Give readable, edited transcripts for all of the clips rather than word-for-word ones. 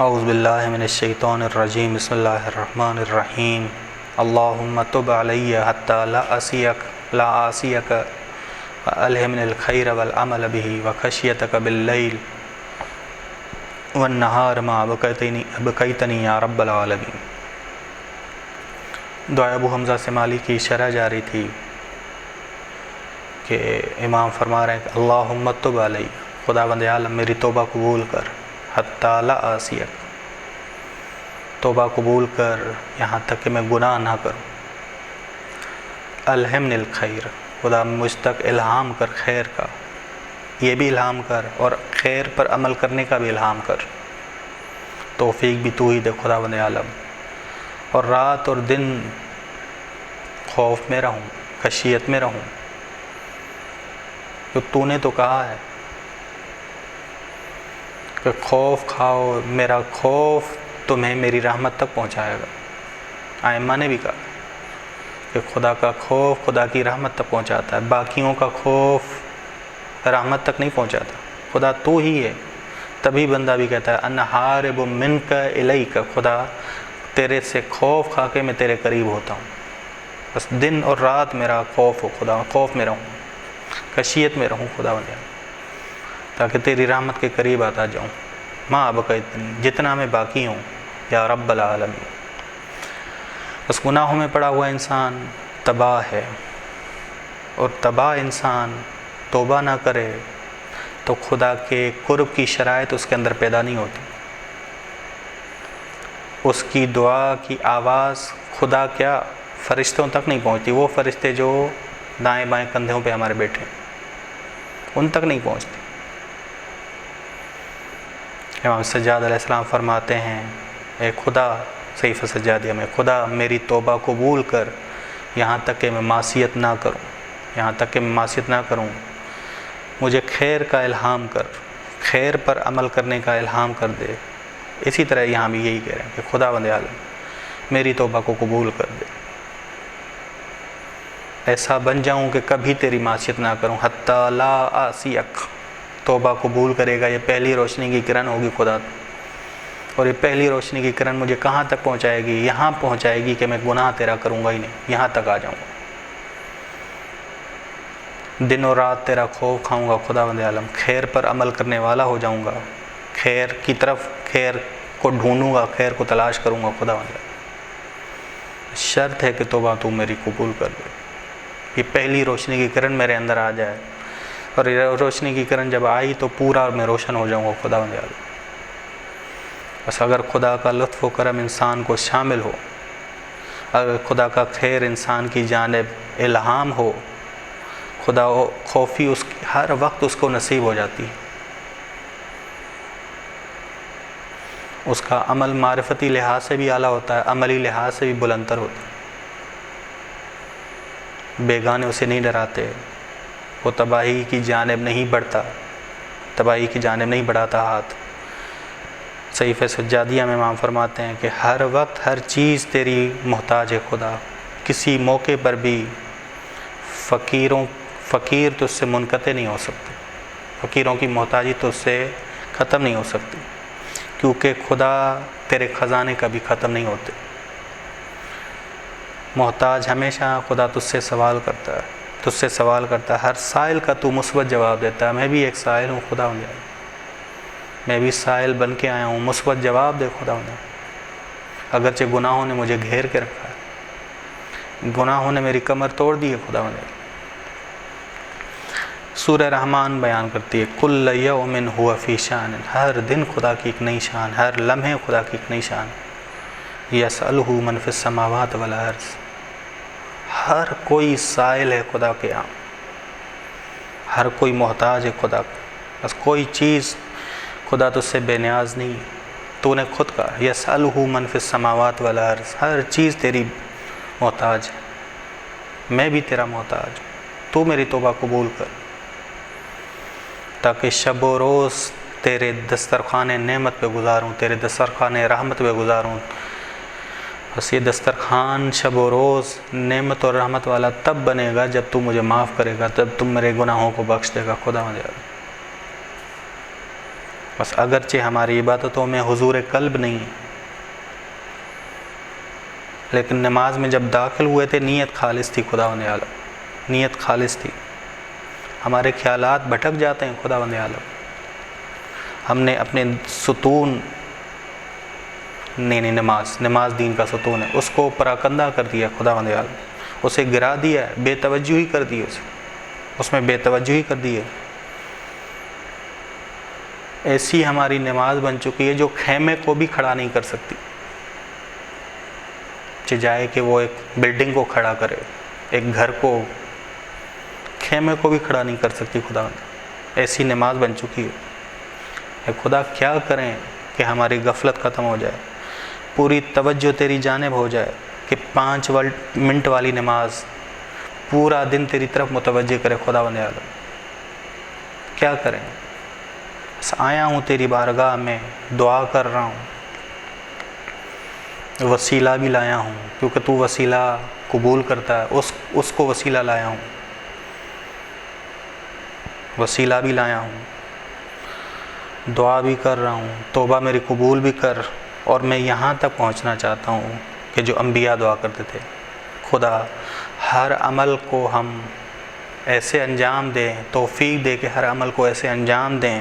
اعوذ باللہ من الشیطان الرجیم بسم اللہ الرحمن الرحیم اللہم تب علی حتی لا آسیک والہمنی الخیر والعمل بہ وخشیتک باللیل والنہار ما بقیتنی یا رب العالمین۔ دعا ابو حمزہ سمالی کی شرح جاری تھی کہ امام فرما رہے ہیں کہ اللہم تب علی، خدا بند عالم میری توبہ قبول کر، حتی لا آسیک، توبہ قبول کر یہاں تک کہ میں گناہ نہ کروں، الہمنی الخیر، خدا مجھ تک الہام کر خیر کا، یہ بھی الہام کر اور خیر پر عمل کرنے کا بھی الہام کر، توفیق بھی تو ہی دے خدا بند عالم، اور رات اور دن خوف میں رہوں، خشیت میں رہوں، تو تو نے تو کہا ہے کہ خوف کھاؤ، میرا خوف تمہیں میری رحمت تک پہنچائے گا۔ ائمہ نے بھی کہا کہ خدا کا خوف خدا کی رحمت تک پہنچاتا ہے، باقیوں کا خوف رحمت تک نہیں پہنچاتا، خدا تو ہی ہے۔ تبھی بندہ بھی کہتا ہے انا حارب منک الیک، خدا تیرے سے خوف کھا کے میں تیرے قریب ہوتا ہوں، بس دن اور رات میرا خوف ہو خدا، خوف میں رہوں، خشیت میں رہوں خدا بندہ، تاکہ تیری رحمت کے قریب آتا جاؤں، ماں بقیتنی، جتنا میں باقی ہوں یا رب العالمین۔ بس گناہوں میں پڑا ہوا انسان تباہ ہے، اور تباہ انسان توبہ نہ کرے تو خدا کے قرب کی شرائط اس کے اندر پیدا نہیں ہوتی، اس کی دعا کی آواز خدا کیا فرشتوں تک نہیں پہنچتی، وہ فرشتے جو دائیں بائیں کندھوں پہ ہمارے بیٹھے ان تک نہیں پہنچتی۔ امام سجاد علیہ السلام فرماتے ہیں اے خدا، صحیفہ سجادیہ میں، خدا میری توبہ قبول کر یہاں تک کہ میں معصیت نہ کروں، یہاں تک کہ میں معصیت نہ کروں، مجھے خیر کا الہام کر، خیر پر عمل کرنے کا الہام کر دے۔ اسی طرح یہاں بھی یہی کہہ رہے ہیں کہ خدا بند عالم میری توبہ کو قبول کر دے، ایسا بن جاؤں کہ کبھی تیری معصیت نہ کروں، حتی لا آسیک۔ توبہ قبول کرے گا، یہ پہلی روشنی کی کرن ہوگی خدا، اور یہ پہلی روشنی کی کرن مجھے کہاں تک پہنچائے گی؟ یہاں پہنچائے گی کہ میں گناہ تیرا کروں گا ہی نہیں، یہاں تک آ جاؤں گا، دن اور رات تیرا خوف کھاؤں گا خدا بند عالم، خیر پر عمل کرنے والا ہو جاؤں گا، خیر کی طرف، خیر کو ڈھونڈوں گا، خیر کو تلاش کروں گا خدا بند عالم۔ شرط ہے کہ توبہ تو میری قبول کر دے، یہ پہلی روشنی کی کرن میرے اندر آ جائے، اور یہ روشنی کی کرن جب آئی تو پورا میں روشن ہو جاؤں گا خدا بند عالم۔ بس اگر خدا کا لطف و کرم انسان کو شامل ہو، اگر خدا کا خیر انسان کی جانب الہام ہو، خدا خوفی اس ہر وقت اس کو نصیب ہو جاتی ہے، اس کا عمل معرفتی لحاظ سے بھی اعلیٰ ہوتا ہے، عملی لحاظ سے بھی بلندتر ہوتا ہے، بیگانے اسے نہیں ڈراتے، وہ تباہی کی جانب نہیں بڑھتا، تباہی کی جانب نہیں بڑھاتا ہاتھ۔ صحیفہ سجادیہ میں امام فرماتے ہیں کہ ہر وقت ہر چیز تیری محتاج ہے خدا، کسی موقع پر بھی فقیر تو اس سے منقطع نہیں ہو سکتے، فقیروں کی محتاجی تو اس سے ختم نہیں ہو سکتی، کیونکہ خدا تیرے خزانے کبھی ختم نہیں ہوتے۔ محتاج ہمیشہ خدا تجھ سے سوال کرتا ہے، تجھ سے سوال کرتا ہے، ہر سائل کا تو مثبت جواب دیتا ہے۔ میں بھی ایک سائل ہوں خدا ہوں، میں بھی سائل بن کے آیا ہوں، مثبت جواب دے خدا ہوں۔ اگرچہ گناہوں نے مجھے گھیر کے رکھا ہے، گناہوں نے میری کمر توڑ دی ہے خدا ہوں۔ سورہ رحمان بیان کرتی ہے کل یوم ہوا فی شان، ہر دن خدا کی ایک نئی شان، ہر لمحے خدا کی ایک نئی شان۔ یسألہ من فی السماوات والارض، ہر کوئی سائل ہے خدا کے یہاں، ہر کوئی محتاج ہے خدا کا، بس کوئی چیز خدا تجھ سے بے نیاز نہیں، تو نے خود کہا یسألہ من فی السماوات والارض، ہر چیز تیری محتاج ہے، میں بھی تیرا محتاج ہوں، تو میری توبہ قبول کر، تاکہ شب و روز تیرے دسترخوان نعمت پہ گزاروں، تیرے دسترخوان رحمت پہ گزاروں۔ بس یہ دسترخوان شب و روز نعمت اور رحمت والا تب بنے گا جب تو مجھے معاف کرے گا، تب تم میرے گناہوں کو بخش دے گا خدا مجھے۔ بس اگرچہ ہماری عبادتوں میں حضور قلب نہیں ہے، لیکن نماز میں جب داخل ہوئے تھے نیت خالص تھی خداوند عالم، نیت خالص تھی۔ ہمارے خیالات بھٹک جاتے ہیں خداوند عالم، ہم نے اپنے ستون نہیں نماز دین کا ستون ہے، اس کو پراکندہ کر دیا خداوند عالم، اسے گرا دیا ہے، بے توجہی کر دی اس میں بے توجہی کر دی ہے۔ ایسی ہماری نماز بن چکی ہے جو خیمے کو بھی کھڑا نہیں کر سکتی، جائے کہ وہ ایک بلڈنگ کو کھڑا کرے، ایک گھر کو، خیمے کو بھی کھڑا نہیں کر سکتی خداوند، ایسی نماز بن چکی ہے۔ اے خدا کیا کریں کہ ہماری غفلت ختم ہو جائے، پوری توجہ تیری جانب ہو جائے، کہ 5 منٹ والی نماز پورا دن تیری طرف متوجہ کرے خداوند عالم۔ کیا کریں؟ بس آیا ہوں تیری بارگاہ میں، دعا کر رہا ہوں، وسیلہ بھی لایا ہوں کیونکہ تو وسیلہ قبول کرتا ہے، اس کو وسیلہ لایا ہوں، وسیلہ بھی لایا ہوں، دعا بھی کر رہا ہوں، توبہ میری قبول بھی کر۔ اور میں یہاں تک پہنچنا چاہتا ہوں کہ جو انبیاء دعا کرتے تھے، خدا ہر عمل کو ہم ایسے انجام دیں، توفیق دے کہ ہر عمل کو ایسے انجام دیں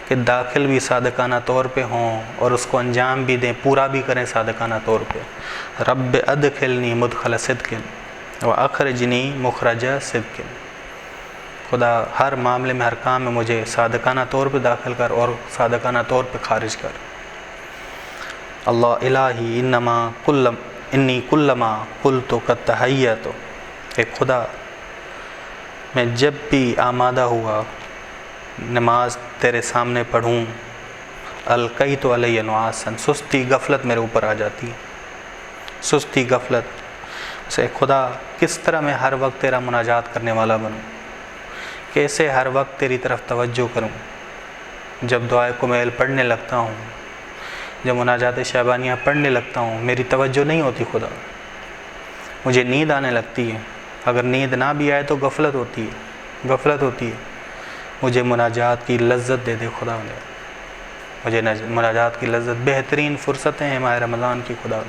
کہ داخل بھی صادقانہ طور پہ ہوں اور اس کو انجام بھی دیں، پورا بھی کریں صادقانہ طور پہ۔ رب ادخلنی مدخل صدق واخرجنی مخرج صدق۔ خدا ہر معاملے میں، ہر کام میں مجھے صادقانہ طور پہ داخل کر اور صادقانہ طور پہ خارج کر۔ اللہ الہی انی کلما قلت قد تحیت۔ اے خدا میں جب بھی آمادہ ہوا نماز تیرے سامنے پڑھوں، القیت علی نعاسا، سستی غفلت میرے اوپر آ جاتی ہے، سستی غفلت سے۔ خدا کس طرح میں ہر وقت تیرا مناجات کرنے والا بنوں، کیسے ہر وقت تیری طرف توجہ کروں۔ جب دعائے کمیل پڑھنے لگتا ہوں، جب مناجات شعبانیہ پڑھنے لگتا ہوں، میری توجہ نہیں ہوتی خدا، مجھے نیند آنے لگتی ہے۔ اگر نیند نہ بھی آئے تو غفلت ہوتی ہے۔ مجھے مناجات کی لذت دے دے خدا، مجھے مناجات کی لذت۔ بہترین فرصتیں ہیں ماہ رمضان کی خدا،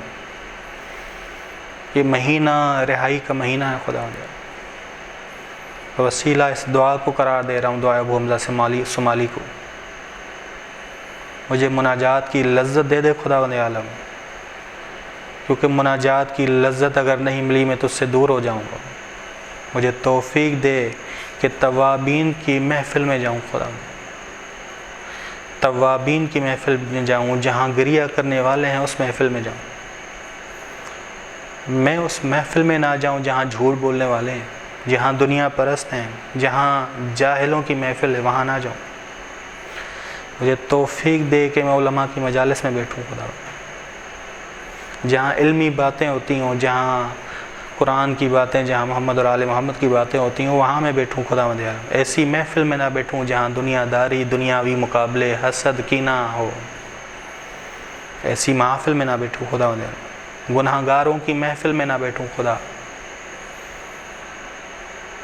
یہ مہینہ رہائی کا مہینہ ہے خدا۔ وسیلہ اس دعا کو قرار دے رہا ہوں، دعا ابو حمزہ صومالی کو، مجھے مناجات کی لذت دے دے خداوند عالم، کیونکہ مناجات کی لذت اگر نہیں ملی میں تجھ سے دور ہو جاؤں گا۔ مجھے توفیق دے کہ توابین کی محفل میں جاؤں خدا، توابین کی محفل میں جاؤں، جہاں گریہ کرنے والے ہیں اس محفل میں جاؤں۔ میں اس محفل میں نہ جاؤں جہاں جھوٹ بولنے والے ہیں، جہاں دنیا پرست ہیں، جہاں جاہلوں کی محفل ہے، وہاں نہ جاؤں۔ مجھے توفیق دے کہ میں علماء کی مجالس میں بیٹھوں خدا، جہاں علمی باتیں ہوتی ہوں، جہاں قرآن کی باتیں، جہاں محمد اور آل محمد کی باتیں ہوتی ہوں، وہاں میں بیٹھوں خدا مند عالم۔ ایسی محفل میں نہ بیٹھوں جہاں دنیا داری، دنیاوی مقابلے، حسد، کینہ ہو، ایسی محفل میں نہ بیٹھوں خدا مند عالم۔ گناہ گاروں کی محفل میں نہ بیٹھوں خدا،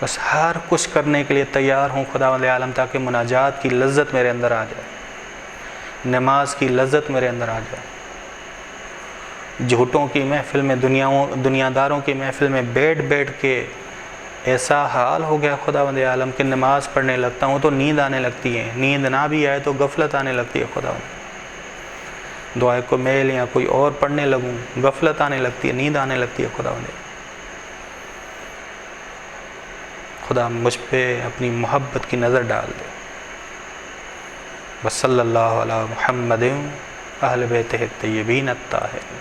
بس ہر کچھ کرنے کے لیے تیار ہوں خدا مند عالم، تاکہ مناجات کی لذت میرے اندر آ جائے، نماز کی لذت میرے اندر آ جائے۔ جھوٹوں کی محفل میں، دنیا داروں کی محفل میں بیٹھ کے ایسا حال ہو گیا خدا بند عالم کہ نماز پڑھنے لگتا ہوں تو نیند آنے لگتی ہے، نیند نہ بھی آئے تو غفلت آنے لگتی ہے خدا بند۔ دعائے کو میل یا کوئی اور پڑھنے لگوں، غفلت آنے لگتی ہے، نیند آنے لگتی ہے خدا بند۔ خدا مجھ پہ اپنی محبت کی نظر ڈال دے۔ بس صلی اللہ علی محمد اہل بیتہ الطیبین الطاہرین۔